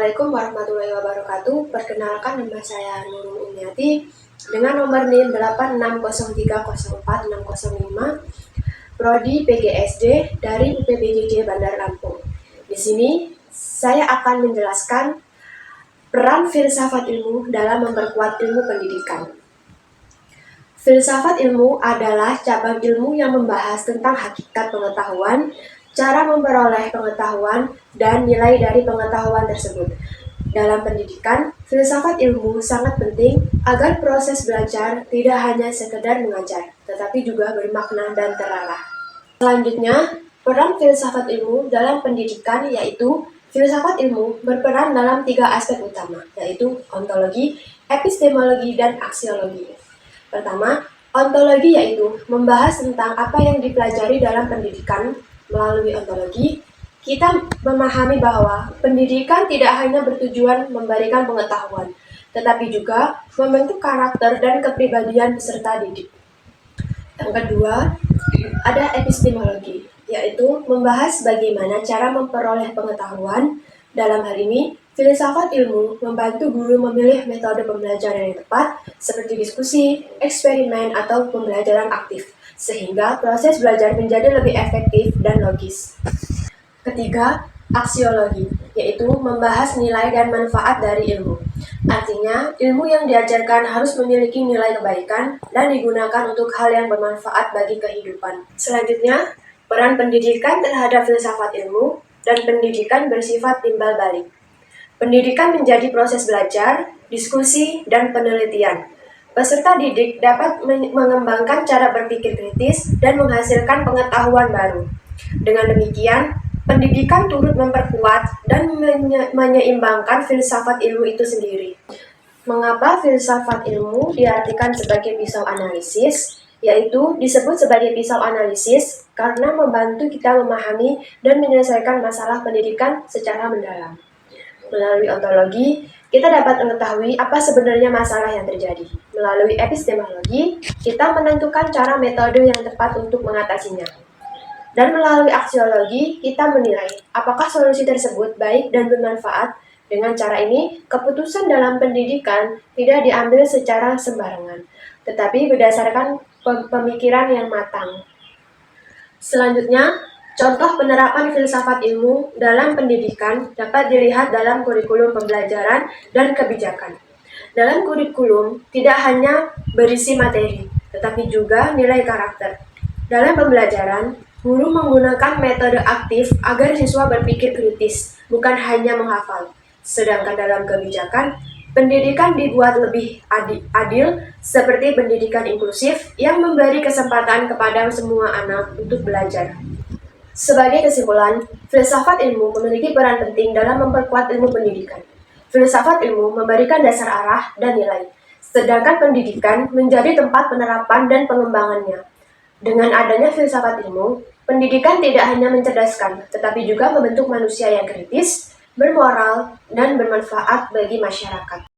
Assalamualaikum warahmatullahi wabarakatuh. Perkenalkan, nama saya Nurul Umiati dengan nomor NIM 860304605, Prodi PGSD dari UPBJJ Bandar Lampung. Di sini saya akan menjelaskan peran filsafat ilmu dalam memperkuat ilmu pendidikan. Filsafat ilmu adalah cabang ilmu yang membahas tentang hakikat pengetahuan, cara memperoleh pengetahuan, dan nilai dari pengetahuan tersebut. Dalam pendidikan, filsafat ilmu sangat penting agar proses belajar tidak hanya sekedar mengajar, tetapi juga bermakna dan terarah. Selanjutnya, peran filsafat ilmu dalam pendidikan yaitu filsafat ilmu berperan dalam 3 aspek utama, yaitu ontologi, epistemologi, dan aksiologi. Pertama, ontologi yaitu membahas tentang apa yang dipelajari dalam pendidikan. Melalui ontologi, kita memahami bahwa pendidikan tidak hanya bertujuan memberikan pengetahuan, tetapi juga membentuk karakter dan kepribadian peserta didik. Yang kedua, ada epistemologi, yaitu membahas bagaimana cara memperoleh pengetahuan. Dalam hal ini, filsafat ilmu membantu guru memilih metode pembelajaran yang tepat, seperti diskusi, eksperimen, atau pembelajaran aktif, sehingga proses belajar menjadi lebih efektif dan logis. Ketiga, aksiologi, yaitu membahas nilai dan manfaat dari ilmu. Artinya, ilmu yang diajarkan harus memiliki nilai kebaikan dan digunakan untuk hal yang bermanfaat bagi kehidupan. Selanjutnya, peran pendidikan terhadap filsafat ilmu dan pendidikan bersifat timbal balik. Pendidikan menjadi proses belajar, diskusi, dan penelitian. Peserta didik dapat mengembangkan cara berpikir kritis dan menghasilkan pengetahuan baru. Dengan demikian, pendidikan turut memperkuat dan menyeimbangkan filsafat ilmu itu sendiri. Mengapa filsafat ilmu diartikan sebagai pisau analisis? Yaitu disebut sebagai pisau analisis karena membantu kita memahami dan menyelesaikan masalah pendidikan secara mendalam. Melalui ontologi, kita dapat mengetahui apa sebenarnya masalah yang terjadi. Melalui epistemologi, kita menentukan cara metode yang tepat untuk mengatasinya. Dan melalui aksiologi, kita menilai apakah solusi tersebut baik dan bermanfaat. Dengan cara ini, keputusan dalam pendidikan tidak diambil secara sembarangan, tetapi berdasarkan pemikiran yang matang. Selanjutnya, contoh penerapan filsafat ilmu dalam pendidikan dapat dilihat dalam kurikulum pembelajaran dan kebijakan. Dalam kurikulum tidak hanya berisi materi, tetapi juga nilai karakter. Dalam pembelajaran, guru menggunakan metode aktif agar siswa berpikir kritis, bukan hanya menghafal. Sedangkan dalam kebijakan, pendidikan dibuat lebih adil, seperti pendidikan inklusif yang memberi kesempatan kepada semua anak untuk belajar. Sebagai kesimpulan, filsafat ilmu memiliki peran penting dalam memperkuat ilmu pendidikan. Filsafat ilmu memberikan dasar arah dan nilai, sedangkan pendidikan menjadi tempat penerapan dan pengembangannya. Dengan adanya filsafat ilmu, pendidikan tidak hanya mencerdaskan, tetapi juga membentuk manusia yang kritis, bermoral, dan bermanfaat bagi masyarakat.